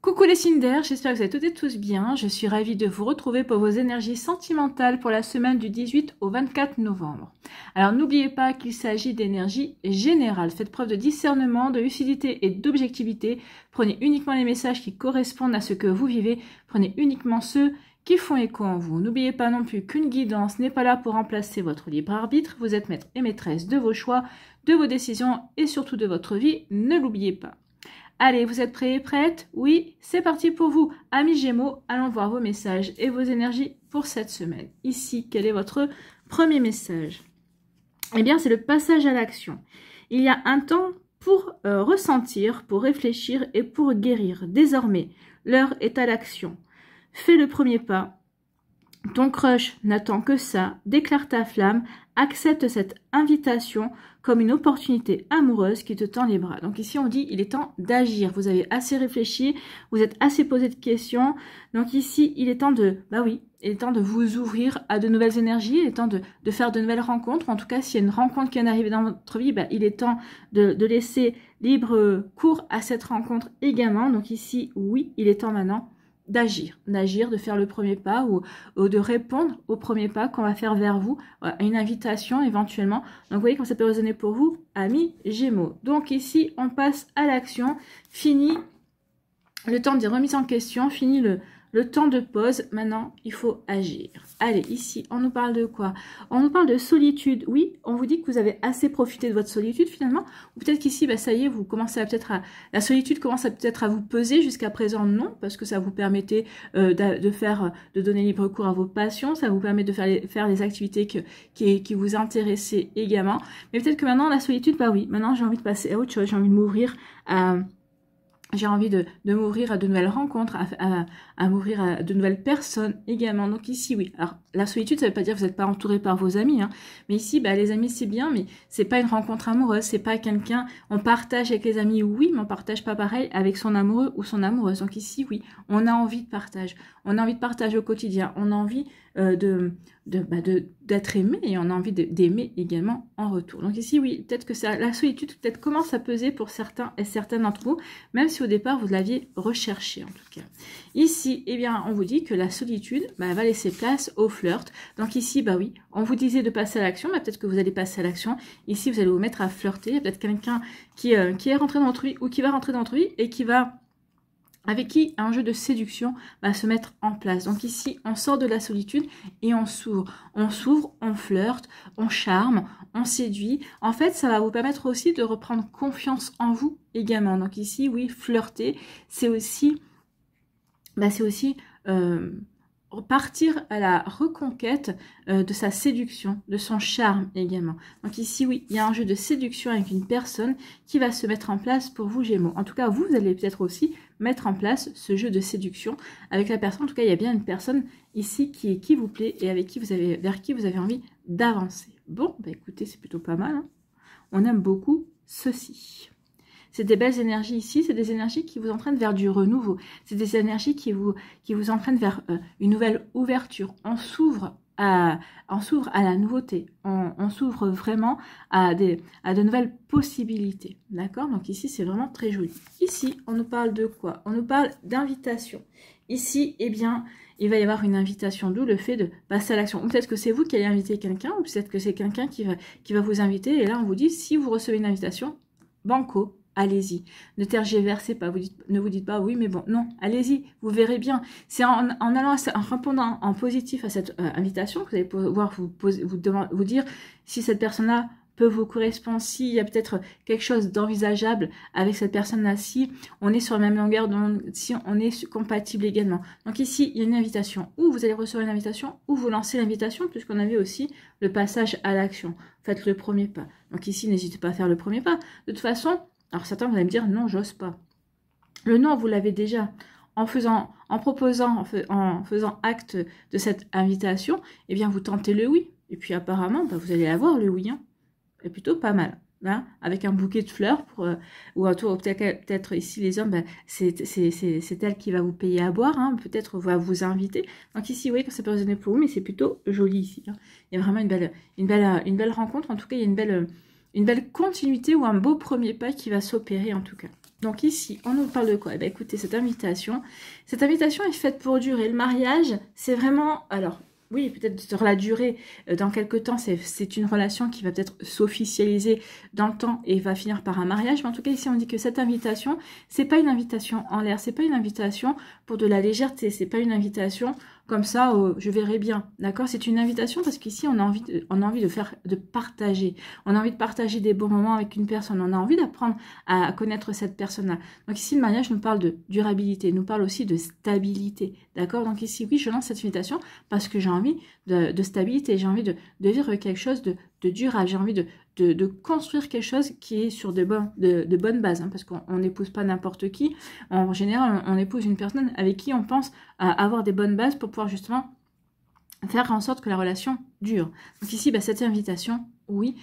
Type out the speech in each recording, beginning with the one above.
Coucou les signes d'air, j'espère que vous allez toutes et tous bien. Je suis ravie de vous retrouver pour vos énergies sentimentales pour la semaine du 18 au 24 novembre. Alors n'oubliez pas qu'il s'agit d'énergie générale. Faites preuve de discernement, de lucidité et d'objectivité. Prenez uniquement les messages qui correspondent à ce que vous vivez. Prenez uniquement ceux qui font écho en vous. N'oubliez pas non plus qu'une guidance n'est pas là pour remplacer votre libre arbitre. Vous êtes maître et maîtresse de vos choix, de vos décisions et surtout de votre vie. Ne l'oubliez pas. Allez, vous êtes prêts et prêtes? Oui, c'est parti pour vous. Amis Gémeaux, allons voir vos messages et vos énergies pour cette semaine. Ici, quel est votre premier message? Eh bien, c'est le passage à l'action. Il y a un temps pour ressentir, pour réfléchir et pour guérir. Désormais, l'heure est à l'action. Fais le premier pas. Ton crush n'attend que ça. Déclare ta flamme. Accepte cette invitation comme une opportunité amoureuse qui te tend les bras. Donc ici, on dit il est temps d'agir. Vous avez assez réfléchi, vous êtes assez posé de questions. Donc ici, il est temps de, il est temps de vous ouvrir à de nouvelles énergies. Il est temps de faire de nouvelles rencontres. En tout cas, s'il y a une rencontre qui vient d'arriver dans votre vie, il est temps de laisser libre cours à cette rencontre également. Donc ici, oui, il est temps maintenant d'agir, de faire le premier pas ou de répondre au premier pas qu'on va faire vers vous, à une invitation éventuellement. Donc vous voyez comment ça peut résonner pour vous, amis Gémeaux. Donc ici, on passe à l'action, fini le temps des remises en question, fini le temps de pause. Maintenant, il faut agir. Allez, ici, on nous parle de quoi? On nous parle de solitude. Oui, on vous dit que vous avez assez profité de votre solitude finalement. Ou peut-être qu'ici, ça y est, vous commencez à peut-être la solitude commence peut-être à vous peser. Jusqu'à présent, non, parce que ça vous permettait de donner libre cours à vos passions. Ça vous permet de faire des activités qui vous intéressaient également. Mais peut-être que maintenant, la solitude, oui, maintenant j'ai envie de passer à autre chose. J'ai envie de m'ouvrir à... J'ai envie de m'ouvrir à de nouvelles rencontres, à m'ouvrir à de nouvelles personnes également. Donc ici, oui. Alors, la solitude, ça ne veut pas dire que vous n'êtes pas entouré par vos amis. Hein. Mais ici, les amis, c'est bien, mais c'est pas une rencontre amoureuse. C'est pas quelqu'un... On partage avec les amis, oui, mais on partage pas pareil avec son amoureux ou son amoureuse. Donc ici, oui, on a envie de partage. On a envie de partage au quotidien. On a envie d'être aimé et on a envie d'aimer également en retour. Donc ici, oui, peut-être que la solitude peut-être commence à peser pour certains et certaines d'entre vous, même si au départ, vous l'aviez recherché en tout cas. Ici, eh bien, on vous dit que la solitude va laisser place au flirt. Donc ici, oui, on vous disait de passer à l'action, mais peut-être que vous allez passer à l'action. Ici, vous allez vous mettre à flirter. Il y a peut-être quelqu'un qui est rentré dans votre vie ou qui va rentrer dans votre vie et avec qui un jeu de séduction va se mettre en place. Donc ici, on sort de la solitude et on s'ouvre. On s'ouvre, on flirte, on charme, on séduit. En fait, ça va vous permettre aussi de reprendre confiance en vous également. Donc ici, oui, flirter, c'est aussi partir à la reconquête de sa séduction, de son charme également. Donc ici, oui, il y a un jeu de séduction avec une personne qui va se mettre en place pour vous, Gémeaux. En tout cas, vous allez peut-être aussi mettre en place ce jeu de séduction avec la personne. En tout cas, il y a bien une personne ici qui vous plaît et vers qui vous avez envie d'avancer. Bon, écoutez, c'est plutôt pas mal. Hein. On aime beaucoup ceci. C'est des belles énergies ici, c'est des énergies qui vous entraînent vers du renouveau. C'est des énergies qui vous entraînent vers une nouvelle ouverture. On s'ouvre à la nouveauté. On s'ouvre vraiment à de nouvelles possibilités. D'accord? Donc ici, c'est vraiment très joli. Ici, on nous parle de quoi? On nous parle d'invitation. Ici, eh bien, il va y avoir une invitation, d'où le fait de passer à l'action. Ou peut-être que c'est vous qui allez inviter quelqu'un, ou peut-être que c'est quelqu'un qui va vous inviter. Et là, on vous dit, si vous recevez une invitation, banco. Allez-y, ne tergiversez pas, ne vous dites pas oui mais bon, non, allez-y, vous verrez bien. C'est en répondant en positif à cette invitation que vous allez pouvoir vous dire si cette personne-là peut vous correspondre, s'il y a peut-être quelque chose d'envisageable avec cette personne-là, si on est sur la même longueur d'onde, si on est compatible également. Donc ici, il y a une invitation, ou vous allez recevoir une invitation, ou vous lancez l'invitation, puisqu'on avait aussi le passage à l'action. Faites le premier pas. Donc ici, n'hésitez pas à faire le premier pas. De toute façon, alors certains vous allez me dire non, j'ose pas. Le non, vous l'avez déjà. En faisant acte de cette invitation, eh bien vous tentez le oui. Et puis apparemment, vous allez avoir le oui. Hein. C'est plutôt pas mal. Hein, avec un bouquet de fleurs ou peut-être ici les hommes, c'est elle qui va vous payer à boire. Hein, peut-être va vous inviter. Donc ici, oui, ça peut résonner pour vous, mais c'est plutôt joli ici. Hein. Il y a vraiment une belle rencontre. En tout cas, il y a une belle continuité ou un beau premier pas qui va s'opérer en tout cas. Donc ici, on nous parle de quoi? Eh bien, écoutez, cette invitation est faite pour durer. Le mariage, c'est vraiment... Alors, oui, peut-être sur la durée, dans quelques temps, c'est une relation qui va peut-être s'officialiser dans le temps et va finir par un mariage. Mais en tout cas, ici, on dit que cette invitation, c'est pas une invitation en l'air, c'est pas une invitation pour de la légèreté, c'est pas une invitation comme ça, je verrai bien, d'accord? C'est une invitation parce qu'ici, on a envie de partager. On a envie de partager des bons moments avec une personne. On a envie d'apprendre à connaître cette personne-là. Donc ici, le mariage nous parle de durabilité, nous parle aussi de stabilité, d'accord? Donc ici, oui, je lance cette invitation parce que j'ai envie de stabilité, j'ai envie de vivre quelque chose de durable, j'ai envie de construire quelque chose qui est sur de bonnes bases, hein, parce qu'on n'épouse pas n'importe qui. En général, on épouse une personne avec qui on pense à avoir des bonnes bases pour pouvoir justement faire en sorte que la relation dure. Donc ici, bah, cette invitation, oui,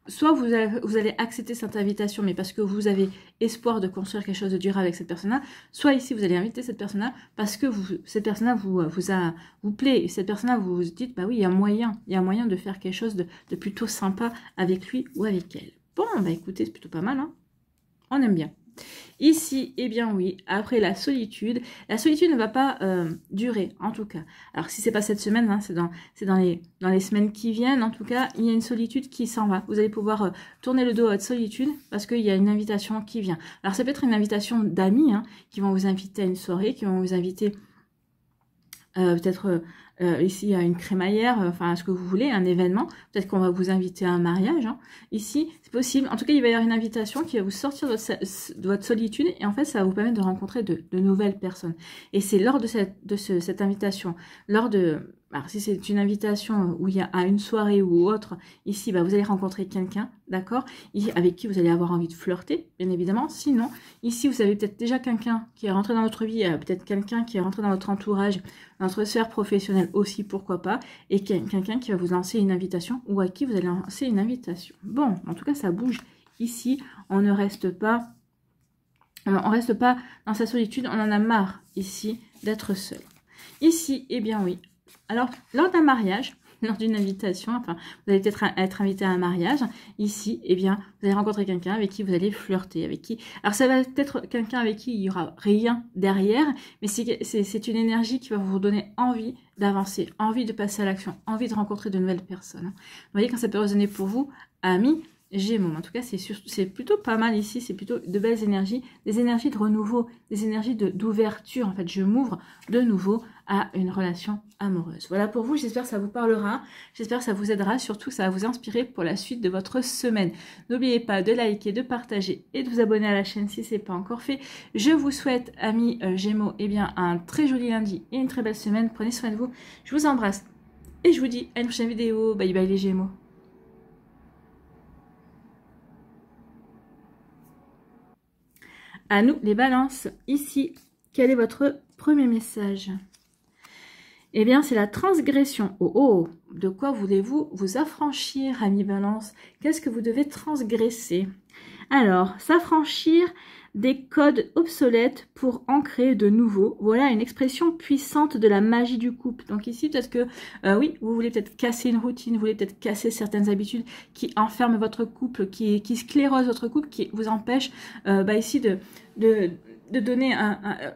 soit vous allez accepter cette invitation, mais parce que vous avez espoir de construire quelque chose de durable avec cette personne-là, soit ici, vous allez inviter cette personne-là parce que cette personne-là vous plaît, et cette personne-là, vous vous dites, bah oui, il y a moyen de faire quelque chose de plutôt sympa avec lui ou avec elle. Bon, bah écoutez, c'est plutôt pas mal, hein. On aime bien. Ici, eh bien oui, après la solitude ne va pas durer, en tout cas. Alors si c'est pas cette semaine, hein, c'est dans les semaines qui viennent, en tout cas, il y a une solitude qui s'en va. Vous allez pouvoir tourner le dos à votre solitude parce qu'il y a une invitation qui vient. Alors ça peut être une invitation d'amis, hein, qui vont vous inviter à une soirée, qui vont vous inviter peut-être ici à une crémaillère, enfin à ce que vous voulez, un événement. Peut-être qu'on va vous inviter à un mariage. Hein. Ici, c'est possible. En tout cas, il va y avoir une invitation qui va vous sortir de votre solitude et en fait, ça va vous permettre de rencontrer de nouvelles personnes. Et c'est lors de cette invitation, alors si c'est une invitation où il y a à une soirée ou autre, ici, bah, vous allez rencontrer quelqu'un, d'accord, avec qui vous allez avoir envie de flirter, bien évidemment. Sinon, ici, vous avez peut-être déjà quelqu'un qui est rentré dans votre vie, peut-être quelqu'un qui est rentré dans votre entourage, dans votre sphère professionnelle aussi, pourquoi pas, et quelqu'un qui va vous lancer une invitation ou à qui vous allez lancer une invitation. Bon, en tout cas, ça bouge ici. On ne reste pas... On reste pas dans sa solitude, on en a marre ici d'être seul. Ici, eh bien oui. Alors, lors d'un mariage, lors d'une invitation, enfin, vous allez peut-être être invité à un mariage. Ici, eh bien, vous allez rencontrer quelqu'un avec qui vous allez flirter, avec qui... Alors, ça va être quelqu'un avec qui il n'y aura rien derrière, mais c'est une énergie qui va vous donner envie d'avancer, envie de passer à l'action, envie de rencontrer de nouvelles personnes. Vous voyez, quand ça peut résonner pour vous, amis, Gémeaux. En tout cas, c'est plutôt pas mal ici, c'est plutôt de belles énergies, des énergies de renouveau, des énergies d'ouverture. En fait, je m'ouvre de nouveau à une relation amoureuse. Voilà pour vous, j'espère que ça vous parlera, j'espère que ça vous aidera, surtout ça va vous inspirer pour la suite de votre semaine. N'oubliez pas de liker, de partager et de vous abonner à la chaîne si ce n'est pas encore fait. Je vous souhaite, amis Gémeaux, eh bien, un très joli lundi et une très belle semaine. Prenez soin de vous, je vous embrasse et je vous dis à une prochaine vidéo. Bye bye les Gémeaux. À nous les balances, ici, quel est votre premier message? Eh bien, c'est la transgression. Oh, oh, de quoi voulez-vous vous affranchir, amis balance? Qu'est-ce que vous devez transgresser? Alors, s'affranchir des codes obsolètes pour en créer de nouveaux. Voilà une expression puissante de la magie du couple. Donc ici, peut-être que, oui, vous voulez peut-être casser une routine, vous voulez peut-être casser certaines habitudes qui enferment votre couple, qui sclérosent votre couple, qui vous empêchent ici de donner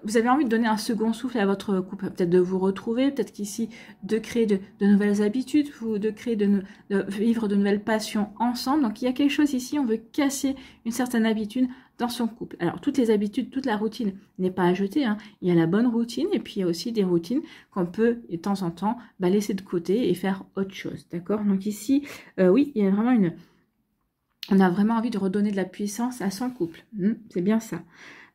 vous avez envie de donner un second souffle à votre couple, peut-être de vous retrouver, peut-être qu'ici de créer de nouvelles habitudes, de créer de vivre de nouvelles passions ensemble. Donc il y a quelque chose ici, on veut casser une certaine habitude dans son couple. Alors toutes les habitudes, toute la routine n'est pas à jeter, hein. Il y a la bonne routine et puis il y a aussi des routines qu'on peut de temps en temps laisser de côté et faire autre chose, d'accord? Donc ici, oui, il y a vraiment on a vraiment envie de redonner de la puissance à son couple, c'est bien ça.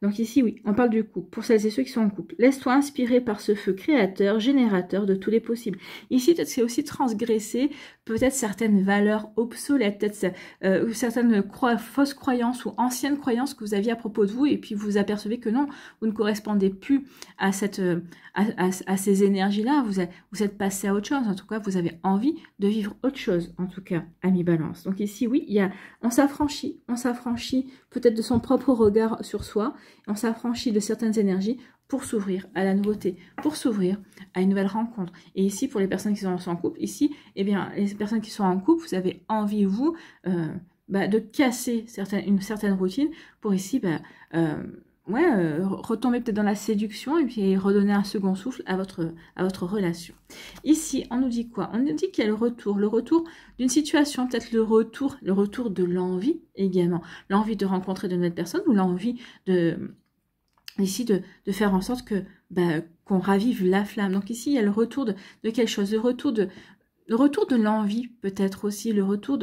Donc ici, oui, on parle du couple, pour celles et ceux qui sont en couple. Laisse-toi inspirer par ce feu créateur, générateur de tous les possibles. Ici, peut-être c'est aussi transgresser peut-être certaines valeurs obsolètes, peut-être certaines fausses croyances ou anciennes croyances que vous aviez à propos de vous, et puis vous apercevez que non, vous ne correspondez plus à ces énergies-là, vous êtes passé à autre chose. En tout cas, vous avez envie de vivre autre chose, en tout cas, ami balance. Donc ici, oui, on s'affranchit peut-être de son propre regard sur soi, on s'affranchit de certaines énergies pour s'ouvrir à la nouveauté, pour s'ouvrir à une nouvelle rencontre. Et ici, pour les personnes qui sont en couple, ici, eh bien, les personnes qui sont en couple, vous avez envie, vous, de casser une certaine routine pour ici, retomber peut-être dans la séduction et puis redonner un second souffle à votre relation. Ici, on nous dit quoi? On nous dit qu'il y a le retour d'une situation, peut-être le retour de l'envie également, l'envie de rencontrer de nouvelles personnes ou l'envie ici de faire en sorte que qu'on ravive la flamme. Donc ici, il y a le retour de quelque chose, le retour de l'envie, peut-être aussi le retour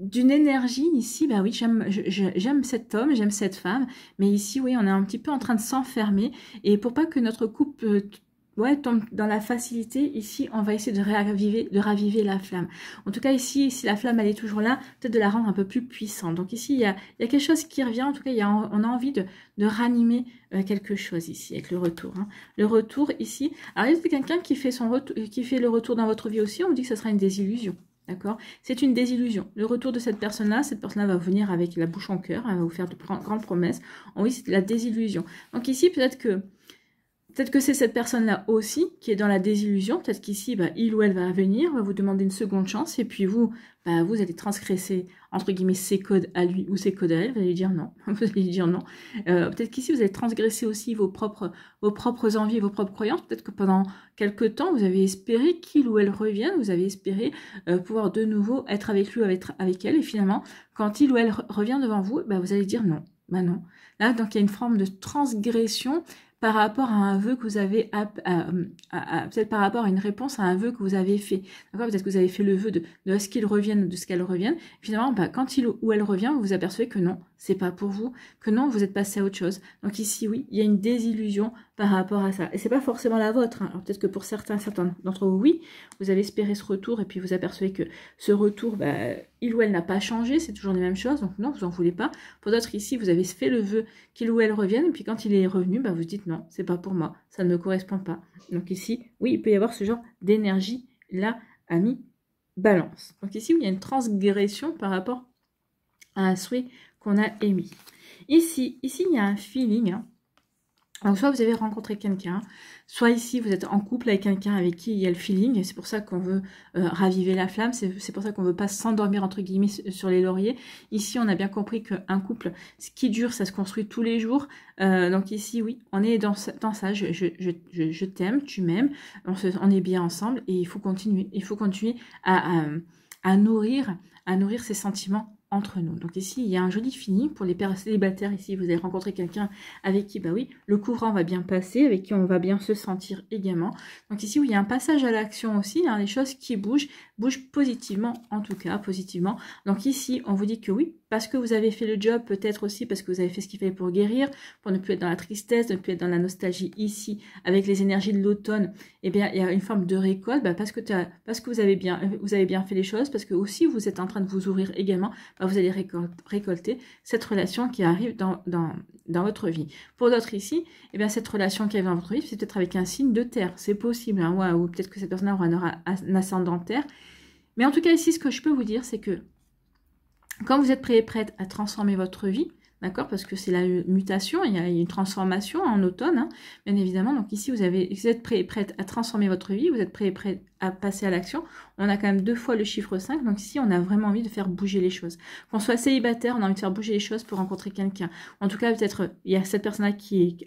d'une énergie ici. Oui, j'aime cet homme, j'aime cette femme, mais ici, oui, on est un petit peu en train de s'enfermer, et pour pas que notre couple tombe dans la facilité, ici, on va essayer de raviver la flamme. En tout cas, ici, si la flamme, elle est toujours là, peut-être de la rendre un peu plus puissante. Donc ici, il y a quelque chose qui revient. En tout cas, on a envie de ranimer quelque chose ici, avec le retour. Hein. Le retour ici. Alors, il y a quelqu'un qui fait le retour dans votre vie aussi. On dit que ce sera une désillusion. D'accord? C'est une désillusion. Le retour de cette personne-là va venir avec la bouche en cœur, elle va vous faire de grandes promesses. Oui, c'est la désillusion. Donc ici, peut-être que c'est cette personne-là aussi qui est dans la désillusion. Peut-être qu'ici, il ou elle va venir, va vous demander une seconde chance, et puis vous allez transgresser, entre guillemets, ses codes à lui ou ses codes à elle. Vous allez dire non. Vous allez dire non. Peut-être qu'ici, vous allez transgresser aussi vos propres envies, vos propres croyances. Peut-être que pendant quelque temps, vous avez espéré qu'il ou elle revienne. Vous avez espéré pouvoir de nouveau être avec lui ou avec elle. Et finalement, quand il ou elle revient devant vous, vous allez dire non. Non. Là, donc, il y a une forme de transgression par rapport à un vœu que vous avez, peut-être par rapport à une réponse à un vœu que vous avez fait. D'accord? Peut-être que vous avez fait le vœu de ce qu'il revienne ou de ce qu'elle revienne. Finalement, quand il ou elle revient, vous vous apercevez que non, c'est pas pour vous, que non, vous êtes passé à autre chose. Donc ici, oui, il y a une désillusion par rapport à ça. Et c'est pas forcément la vôtre. Hein. Alors peut-être que pour certains d'entre vous, oui, vous avez espéré ce retour et puis vous apercevez que ce retour, il ou elle n'a pas changé, c'est toujours les mêmes choses. Donc non, vous en voulez pas. Pour d'autres ici, vous avez fait le vœu qu'il ou elle revienne et puis quand il est revenu, vous dites non, c'est pas pour moi, ça ne me correspond pas. Donc ici, oui, il peut y avoir ce genre d'énergie là, ami balance. Donc ici, il y a une transgression par rapport à un souhait qu'on a émis. Ici, il y a un feeling. Hein. Donc soit vous avez rencontré quelqu'un, soit ici vous êtes en couple avec quelqu'un avec qui il y a le feeling, et c'est pour ça qu'on veut raviver la flamme, c'est pour ça qu'on ne veut pas s'endormir entre guillemets sur les lauriers. Ici on a bien compris qu'un couple, ce qui dure, ça se construit tous les jours. Donc ici oui, on est dans ça, je t'aime, tu m'aimes, on est bien ensemble, et il faut continuer à nourrir ces sentiments entre nous. Donc ici, il y a un joli feeling pour les pères célibataires. Ici, vous avez rencontré quelqu'un avec qui, le courant va bien passer, avec qui on va bien se sentir également. Donc ici, il y a un passage à l'action aussi, les choses qui bougent positivement, en tout cas, positivement. Donc ici, on vous dit que oui, parce que vous avez fait le job, peut-être aussi parce que vous avez fait ce qu'il fallait pour guérir, pour ne plus être dans la tristesse, ne plus être dans la nostalgie ici, avec les énergies de l'automne, il y a une forme de récolte, parce que vous avez bien fait les choses, parce que aussi vous êtes en train de vous ouvrir également, vous allez récolter cette relation qui arrive dans votre vie. Pour d'autres ici, cette relation qui arrive dans votre vie, c'est peut-être avec un signe de terre, c'est possible, ou peut-être que cette personne aura un ascendant terre. Mais en tout cas ici, ce que je peux vous dire, c'est que quand vous êtes prêt et prête à transformer votre vie, d'accord, parce que c'est la mutation, il y a une transformation en automne, bien évidemment. Donc ici, vous êtes prêt et prête à transformer votre vie, vous êtes prêt et prête à passer à l'action. On a quand même 2 fois le chiffre 5, donc ici, on a vraiment envie de faire bouger les choses. Qu'on soit célibataire, on a envie de faire bouger les choses pour rencontrer quelqu'un. En tout cas, peut-être, il y a cette personne-là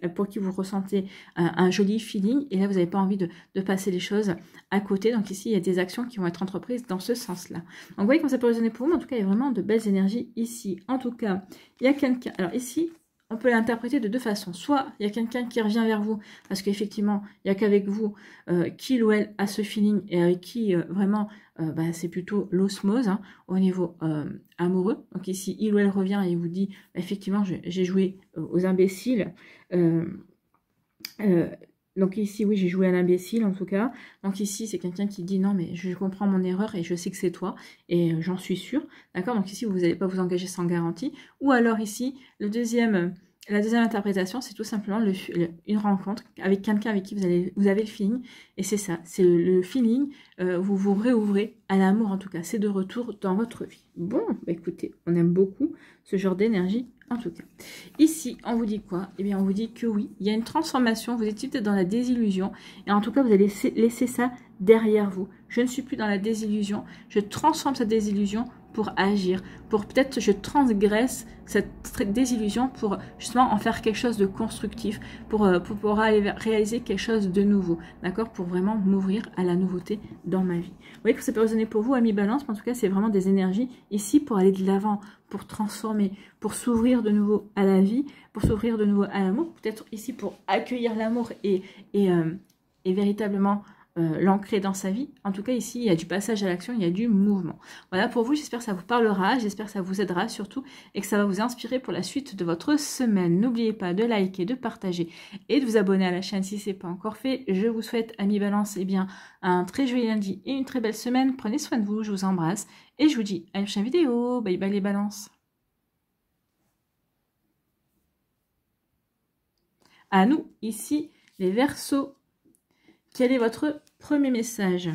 pour qui vous ressentez un joli feeling, et là, vous n'avez pas envie de passer les choses à côté. Donc ici, il y a des actions qui vont être entreprises dans ce sens-là. Donc vous voyez comment ça peut résonner pour vous, mais en tout cas, il y a vraiment de belles énergies ici. En tout cas, il y a quelqu'un... Alors ici, on peut l'interpréter de 2 façons. Soit il y a quelqu'un qui revient vers vous, parce qu'effectivement, il n'y a qu'avec vous qu'il ou elle a ce feeling, et avec qui vraiment, c'est plutôt l'osmose au niveau amoureux. Donc ici, il ou elle revient et vous dit, effectivement, j'ai joué aux imbéciles. Donc ici, oui, j'ai joué à l'imbécile en tout cas. Donc ici, c'est quelqu'un qui dit non, mais je comprends mon erreur et je sais que c'est toi et j'en suis sûre. D'accord? Donc ici, vous n'allez pas vous engager sans garantie. Ou alors ici, la deuxième interprétation, c'est tout simplement une rencontre avec quelqu'un avec qui vous avez le feeling. Et c'est ça, c'est le feeling, vous vous réouvrez à l'amour en tout cas. C'est de retour dans votre vie. Bon, écoutez, on aime beaucoup ce genre d'énergie. En tout cas, ici, on vous dit quoi? Eh bien, on vous dit que oui, il y a une transformation, vous étiez peut-être dans la désillusion, et en tout cas, vous allez laisser ça derrière vous. Je ne suis plus dans la désillusion, je transforme cette désillusion pour agir, pour peut-être je transgresse cette désillusion pour justement en faire quelque chose de constructif, pour pouvoir réaliser quelque chose de nouveau, d'accord, pour vraiment m'ouvrir à la nouveauté dans ma vie. Vous voyez que ça peut résonner pour vous, amis Balance, mais en tout cas c'est vraiment des énergies ici pour aller de l'avant, pour transformer, pour s'ouvrir de nouveau à la vie, pour s'ouvrir de nouveau à l'amour, peut-être ici pour accueillir l'amour et véritablement l'ancrer dans sa vie. En tout cas, ici, il y a du passage à l'action, il y a du mouvement. Voilà pour vous, j'espère que ça vous parlera, j'espère que ça vous aidera surtout et que ça va vous inspirer pour la suite de votre semaine. N'oubliez pas de liker, de partager et de vous abonner à la chaîne si ce n'est pas encore fait. Je vous souhaite, amis Balance, eh bien, un très joli lundi et une très belle semaine. Prenez soin de vous, je vous embrasse et je vous dis à une prochaine vidéo. Bye bye les balances. À nous, ici, les Verseaux. Quel est votre premier message?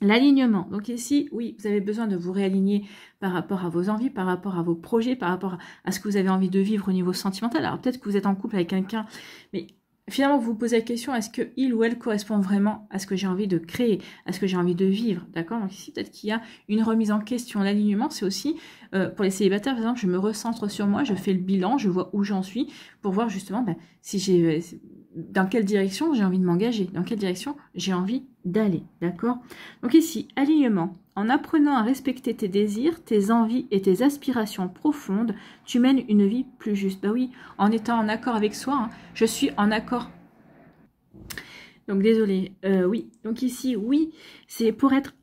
L'alignement. Donc ici, oui, vous avez besoin de vous réaligner par rapport à vos envies, par rapport à vos projets, par rapport à ce que vous avez envie de vivre au niveau sentimental. Alors peut-être que vous êtes en couple avec quelqu'un, mais finalement vous vous posez la question, est-ce que il ou elle correspond vraiment à ce que j'ai envie de créer, à ce que j'ai envie de vivre, d'accord? Donc ici, peut-être qu'il y a une remise en question. L'alignement, c'est aussi, pour les célibataires, par exemple, je me recentre sur moi, je fais le bilan, je vois où j'en suis, pour voir justement si j'ai... dans quelle direction j'ai envie de m'engager, dans quelle direction j'ai envie d'aller, d'accord? Donc ici, alignement. En apprenant à respecter tes désirs, tes envies et tes aspirations profondes, tu mènes une vie plus juste. Bah oui, en étant en accord avec soi, hein, je suis en accord. Donc désolé, oui. Donc ici, oui, c'est pour être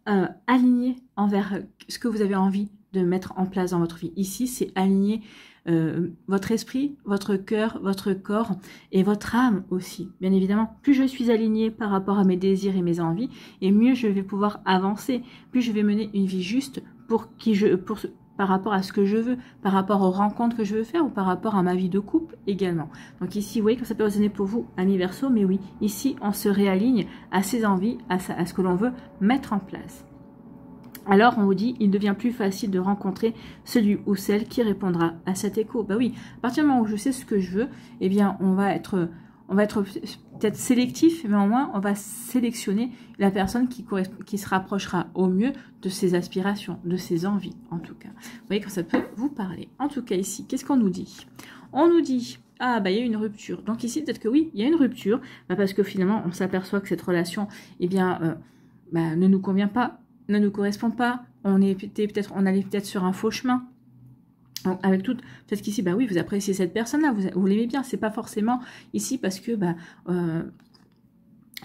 aligné envers ce que vous avez envie de mettre en place dans votre vie. Ici, c'est aligner votre esprit, votre cœur, votre corps et votre âme aussi. Bien évidemment, plus je suis alignée par rapport à mes désirs et mes envies, et mieux je vais pouvoir avancer, plus je vais mener une vie juste par rapport à ce que je veux, par rapport aux rencontres que je veux faire ou par rapport à ma vie de couple également. Donc ici, vous voyez que ça peut résonner pour vous, amis Verseaux, mais oui, ici, on se réaligne à ses envies, à ce que l'on veut mettre en place. Alors, on vous dit, il devient plus facile de rencontrer celui ou celle qui répondra à cet écho. Bah oui, à partir du moment où je sais ce que je veux, eh bien, on va être peut-être sélectif, mais au moins, on va sélectionner la personne qui se rapprochera au mieux de ses aspirations, de ses envies, en tout cas. Vous voyez que ça peut vous parler. En tout cas, ici, qu'est-ce qu'on nous dit? On nous dit... Ah, bah il y a une rupture. Donc ici, peut-être que oui, il y a une rupture, parce que finalement, on s'aperçoit que cette relation, eh bien, ne nous convient pas, ne nous correspond pas, on allait peut-être sur un faux chemin. Donc, avec tout, peut-être qu'ici, bah oui, vous appréciez cette personne-là, vous l'aimez bien, c'est pas forcément ici parce que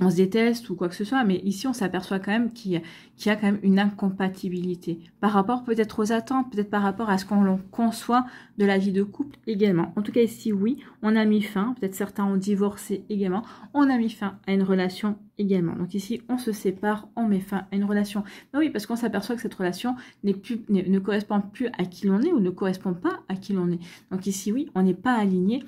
on se déteste ou quoi que ce soit, mais ici on s'aperçoit quand même qu'il y a quand même une incompatibilité par rapport peut-être aux attentes, peut-être par rapport à ce qu'on conçoit de la vie de couple également. En tout cas ici oui, on a mis fin, peut-être certains ont divorcé également, on a mis fin à une relation également. Donc ici on se sépare, on met fin à une relation. Ben oui, parce qu'on s'aperçoit que cette relation ne correspond plus à qui l'on est ou ne correspond pas à qui l'on est. Donc ici oui, on n'est pas aligné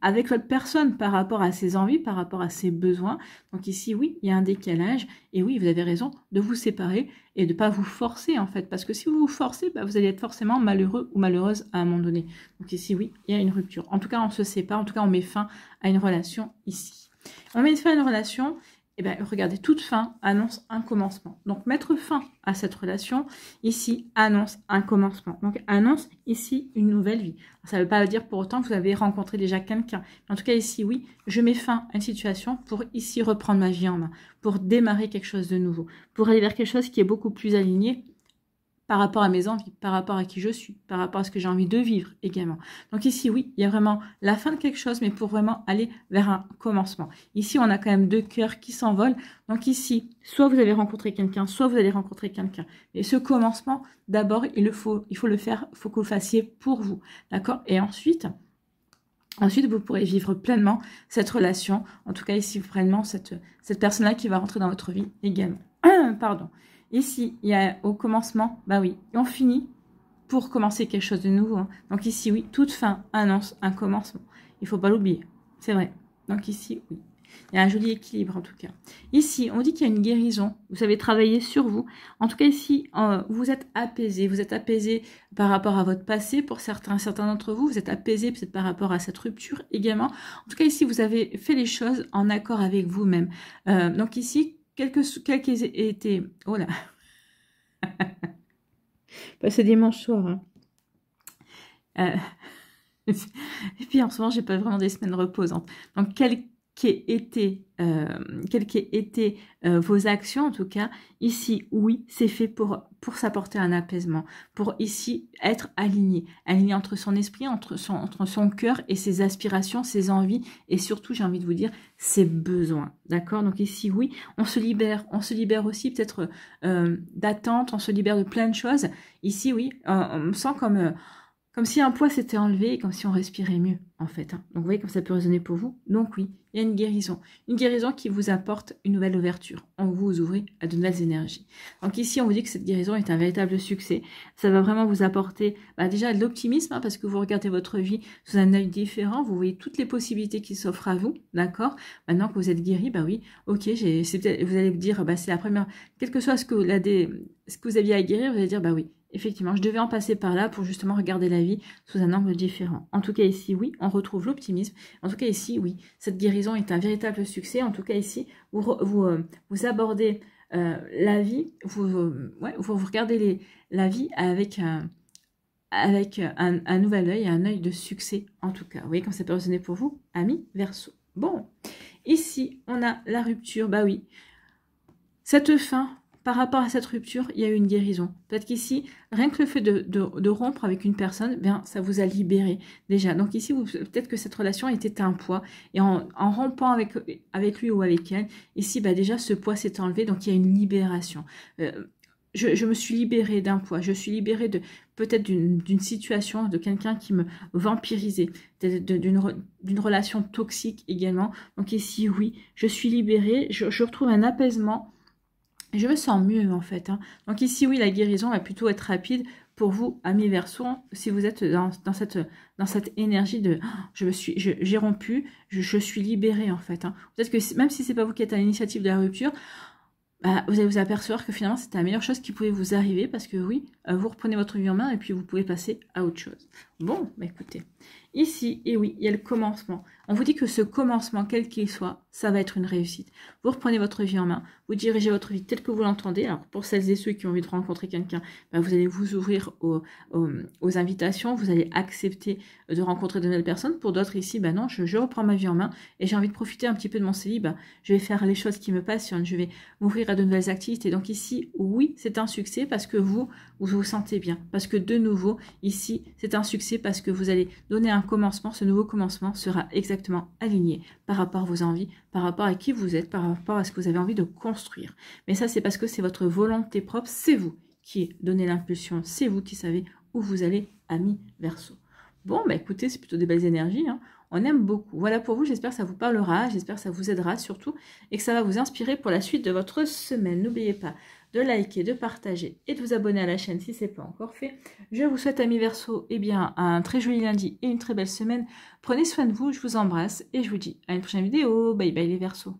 avec votre personne par rapport à ses envies, par rapport à ses besoins. Donc ici, oui, il y a un décalage. Et oui, vous avez raison de vous séparer et de ne pas vous forcer, en fait. Parce que si vous vous forcez, vous allez être forcément malheureux ou malheureuse à un moment donné. Donc ici, oui, il y a une rupture. En tout cas, on se sépare. En tout cas, on met fin à une relation ici. On met fin à une relation... Eh bien, regardez, toute fin annonce un commencement. Donc, mettre fin à cette relation, ici, annonce un commencement. Donc, annonce ici une nouvelle vie. Ça ne veut pas dire pour autant que vous avez rencontré déjà quelqu'un. En tout cas, ici, oui, je mets fin à une situation pour ici reprendre ma vie en main, pour démarrer quelque chose de nouveau, pour aller vers quelque chose qui est beaucoup plus aligné par rapport à mes envies, par rapport à qui je suis, par rapport à ce que j'ai envie de vivre également. Donc ici, oui, il y a vraiment la fin de quelque chose, mais pour vraiment aller vers un commencement. Ici, on a quand même deux cœurs qui s'envolent. Donc ici, soit vous avez rencontré quelqu'un, soit vous allez rencontrer quelqu'un. Et ce commencement, d'abord, il faut le faire, il faut que vous le fassiez pour vous. D'accord? Et ensuite, vous pourrez vivre pleinement cette relation. En tout cas, ici, pleinement, cette personne-là qui va rentrer dans votre vie également. Pardon. Ici, il y a au commencement, bah oui, et on finit pour commencer quelque chose de nouveau. Hein. Donc ici, oui, toute fin annonce un commencement. Il ne faut pas l'oublier, c'est vrai. Donc ici, oui, il y a un joli équilibre en tout cas. Ici, on dit qu'il y a une guérison. Vous savez travailler sur vous. En tout cas, ici, vous êtes apaisé. Vous êtes apaisé par rapport à votre passé. Pour certains d'entre vous, vous êtes apaisé peut-être par rapport à cette rupture également. En tout cas, ici, vous avez fait les choses en accord avec vous-même. Donc ici, quel qu'ils aient été... Oh là Bah, c'est dimanche soir. Hein. Et puis en ce moment, j'ai pas vraiment des semaines reposantes. Donc, quelles qu'aient été vos actions, en tout cas, ici, oui, c'est fait pour s'apporter un apaisement, pour ici être aligné entre son esprit, entre son cœur et ses aspirations, ses envies, et surtout, j'ai envie de vous dire, ses besoins. D'accord? Donc ici, oui, on se libère aussi peut-être d'attente, on se libère de plein de choses. Ici, oui, on me sent comme si un poids s'était enlevé et comme si on respirait mieux, en fait. Hein. Donc, vous voyez comme ça peut résonner pour vous. Donc, oui, il y a une guérison. Une guérison qui vous apporte une nouvelle ouverture. On vous ouvrez à de nouvelles énergies. Donc, ici, on vous dit que cette guérison est un véritable succès. Ça va vraiment vous apporter déjà de l'optimisme, hein, parce que vous regardez votre vie sous un œil différent. Vous voyez toutes les possibilités qui s'offrent à vous, d'accord? Maintenant que vous êtes guéri, oui, ok, vous allez vous dire, c'est la première... Quel que soit ce que vous aviez à guérir, vous allez dire, oui, effectivement, je devais en passer par là pour justement regarder la vie sous un angle différent. En tout cas, ici, oui, on retrouve l'optimisme. En tout cas, ici, oui, cette guérison est un véritable succès. En tout cas, ici, vous abordez la vie, vous regardez la vie avec un nouvel œil, un œil de succès, en tout cas. Vous voyez, quand ça peut résonner pour vous, amis Verseau. Bon, ici, on a la rupture. Oui, cette fin... Par rapport à cette rupture, il y a eu une guérison. Peut-être qu'ici, rien que le fait de rompre avec une personne, ça vous a libéré déjà. Donc ici, peut-être que cette relation était un poids. Et en rompant avec lui ou avec elle, ici, déjà, ce poids s'est enlevé. Donc il y a une libération. Je me suis libérée d'un poids. Je suis libérée peut-être d'une situation, de quelqu'un qui me vampirisait. D'une relation toxique également. Donc ici, oui, je suis libérée. Je retrouve un apaisement. Je me sens mieux en fait. Hein. Donc ici, oui, la guérison va plutôt être rapide pour vous, amis Verseau, si vous êtes dans cette énergie de j'ai rompu, je suis libérée en fait. Hein. Peut-être que même si c'est pas vous qui êtes à l'initiative de la rupture, vous allez vous apercevoir que finalement c'était la meilleure chose qui pouvait vous arriver parce que oui, vous reprenez votre vie en main et puis vous pouvez passer à autre chose. Bon, écoutez, ici, et oui, il y a le commencement. On vous dit que ce commencement, quel qu'il soit, ça va être une réussite. Vous reprenez votre vie en main, vous dirigez votre vie telle que vous l'entendez. Alors pour celles et ceux qui ont envie de rencontrer quelqu'un, vous allez vous ouvrir aux invitations, vous allez accepter de rencontrer de nouvelles personnes. Pour d'autres ici, non, je reprends ma vie en main et j'ai envie de profiter un petit peu de mon célibat. Je vais faire les choses qui me passionnent, je vais m'ouvrir à de nouvelles activités. Donc ici, oui, c'est un succès parce que vous vous sentez bien. Parce que de nouveau, ici, c'est un succès parce que vous allez donner un commencement. Ce nouveau commencement sera exactement aligné par rapport à vos envies, par rapport à qui vous êtes, par rapport à ce que vous avez envie de construire. Mais ça, c'est parce que c'est votre volonté propre, c'est vous qui donnez l'impulsion, c'est vous qui savez où vous allez, amis Verseau. Bon, écoutez, c'est plutôt des belles énergies, hein. On aime beaucoup. Voilà pour vous, j'espère que ça vous parlera, j'espère que ça vous aidera surtout et que ça va vous inspirer pour la suite de votre semaine. N'oubliez pas de liker, de partager et de vous abonner à la chaîne si ce n'est pas encore fait. Je vous souhaite, amis Verseau, un très joli lundi et une très belle semaine. Prenez soin de vous, je vous embrasse et je vous dis à une prochaine vidéo. Bye bye les Verseaux.